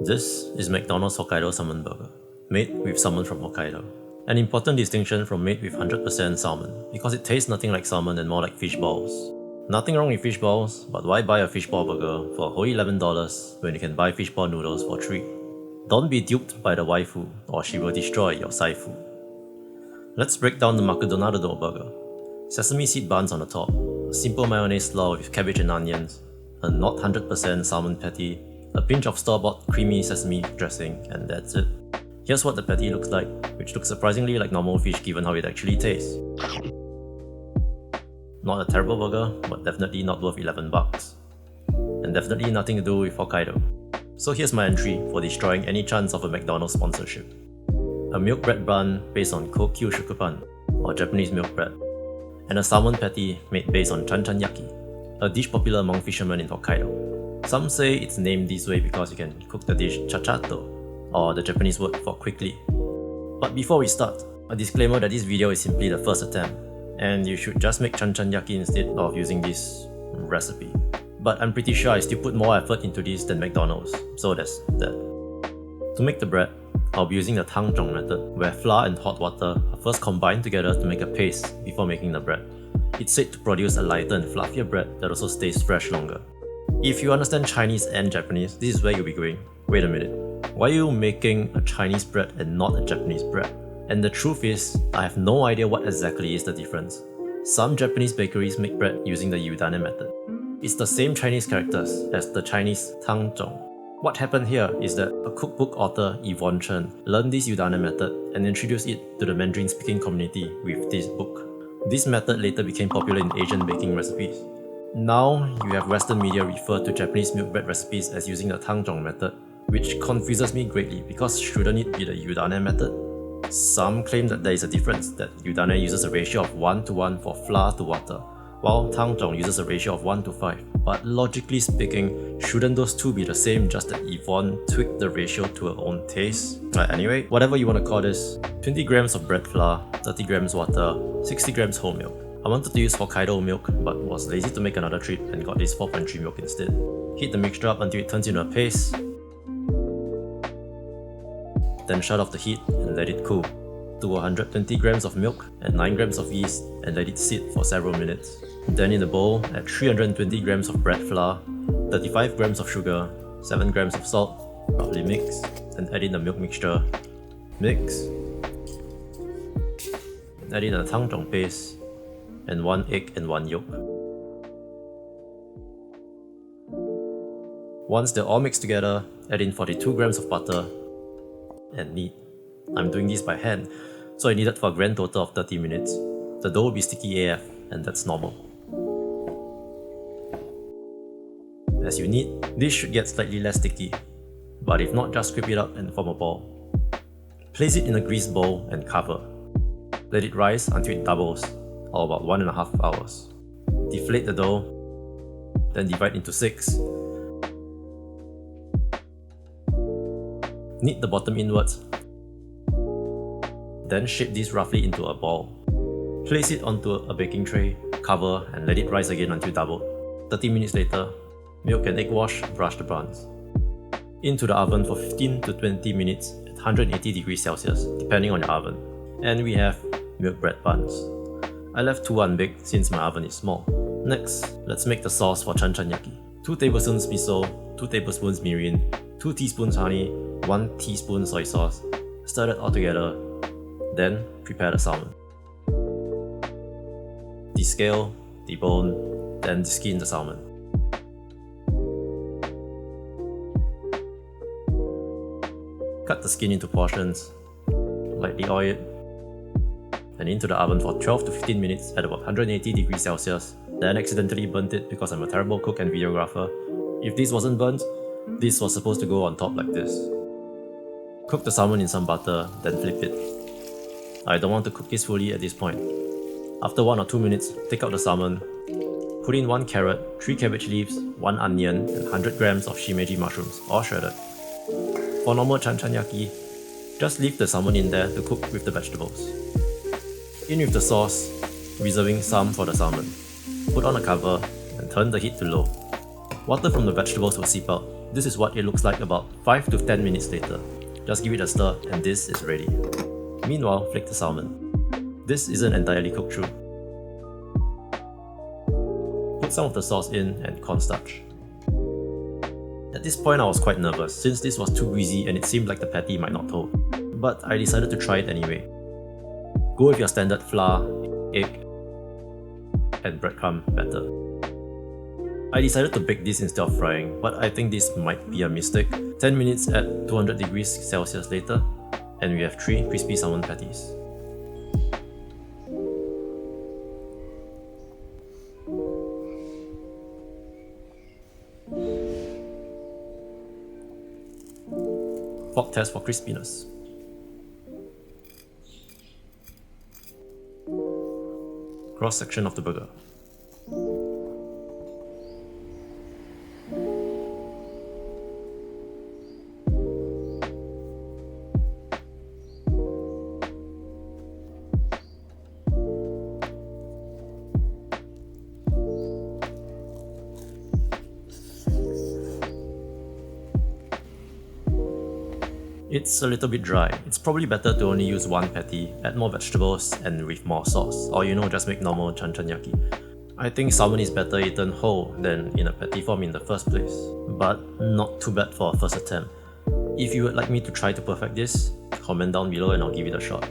This is McDonald's Hokkaido Salmon Burger, made with salmon from Hokkaido. An important distinction from made with 100% salmon, because it tastes nothing like salmon and more like fish balls. Nothing wrong with fish balls, but why buy a fishball burger for a whole $11 when you can buy fishball noodles for $3? Don't be duped by the waifu, or she will destroy your saifu. Let's break down the Macdonaldo burger. Sesame seed buns on the top, a simple mayonnaise slaw with cabbage and onions, a not 100% salmon patty, a pinch of store-bought creamy sesame dressing, and that's it. Here's what the patty looks like, which looks surprisingly like normal fish given how it actually tastes. Not a terrible burger, but definitely not worth $11. And definitely nothing to do with Hokkaido. So here's my entry for destroying any chance of a McDonald's sponsorship. A milk bread bun based on Kokyu Shukupan, or Japanese milk bread, and a salmon patty made based on chanchan-yaki, a dish popular among fishermen in Hokkaido. Some say it's named this way because you can cook the dish chachato, or the Japanese word for quickly. But before we start, a disclaimer that this video is simply the first attempt, and you should just make chanchan-yaki instead of using this recipe. But I'm pretty sure I still put more effort into this than McDonald's, so that's that. To make the bread, I'll be using the tangzhong method, where flour and hot water are first combined together to make a paste before making the bread. It's said to produce a lighter and fluffier bread that also stays fresh longer. If you understand Chinese and Japanese, this is where you'll be going. Wait a minute, why are you making a Chinese bread and not a Japanese bread? And the truth is, I have no idea what exactly is the difference. Some Japanese bakeries make bread using the Yudane method. It's the same Chinese characters as the Chinese tangzhong. What happened here is that a cookbook author, Yvonne Chen, learned this Yudane method and introduced it to the Mandarin-speaking community with this book. This method later became popular in Asian baking recipes. Now, you have Western media refer to Japanese milk bread recipes as using the tangzhong method, which confuses me greatly because shouldn't it be the Yudane method? Some claim that there is a difference, that Yudane uses a ratio of 1:1 for flour to water, while tangzhong uses a ratio of 1:5. But logically speaking, shouldn't those two be the same, just that Yvonne tweaked the ratio to her own taste? Anyway, whatever you want to call this, 20 grams of bread flour, 30 grams water, 60 grams whole milk. I wanted to use Hokkaido milk, but was lazy to make another trip and got this 4.3 milk instead. Heat the mixture up until it turns into a paste, then shut off the heat and let it cool to 120 grams of milk and 9 grams of yeast and let it sit for several minutes. Then in the bowl, add 320 grams of bread flour, 35 grams of sugar, 7 grams of salt, roughly mix, and add in the milk mixture. Mix. Add in a tangzhong paste, and 1 egg and 1 yolk. Once they're all mixed together, add in 42 grams of butter and knead. I'm doing this by hand, so I kneaded for a grand total of 30 minutes. The dough will be sticky AF, and that's normal. As you knead, this should get slightly less sticky, but if not, just scrape it up and form a ball. Place it in a greased bowl and cover. Let it rise until it doubles, or about 1.5 hours. Deflate the dough, then divide into 6. Knead the bottom inwards, then shape this roughly into a ball. Place it onto a baking tray, cover, and let it rise again until doubled. 30 minutes later, milk and egg wash, brush the buns. Into the oven for 15 to 20 minutes at 180 degrees Celsius, depending on your oven. And we have milk bread buns. I left 2 unbaked since my oven is small. Next, let's make the sauce for chanchan-yaki. 2 tablespoons miso, 2 tablespoons mirin, 2 teaspoons honey, 1 teaspoon soy sauce. Stir it all together. Then, prepare the salmon. Descale, debone, then deskin the salmon. Cut the skin into portions, lightly oil it, and into the oven for 12 to 15 minutes at about 180 degrees Celsius. Then accidentally burnt it because I'm a terrible cook and videographer. If this wasn't burnt, this was supposed to go on top like this. Cook the salmon in some butter, then flip it. I don't want to cook this fully at this point. After 1 or 2 minutes, take out the salmon, put in 1 carrot, 3 cabbage leaves, 1 onion, and 100 grams of shimeji mushrooms, all shredded. For normal chanchan-yaki, just leave the salmon in there to cook with the vegetables. In with the sauce, reserving some for the salmon. Put on a cover and turn the heat to low. Water from the vegetables will seep out. This is what it looks like about 5 to 10 minutes later. Just give it a stir and this is ready. Meanwhile, flake the salmon. This isn't entirely cooked through. Put some of the sauce in and cornstarch. At this point I was quite nervous since this was too greasy and it seemed like the patty might not hold. But I decided to try it anyway. Go with your standard flour, egg, and breadcrumb batter. I decided to bake this instead of frying, but I think this might be a mistake. 10 minutes at 200 degrees Celsius later, and we have 3 crispy salmon patties. Fork test for crispiness. Cross section of the burger. It's a little bit dry. It's probably better to only use one patty, add more vegetables, and with more sauce, or just make normal chanchan-yaki. I think salmon is better eaten whole than in a patty form in the first place, but not too bad for a first attempt. If you would like me to try to perfect this, comment down below and I'll give it a shot.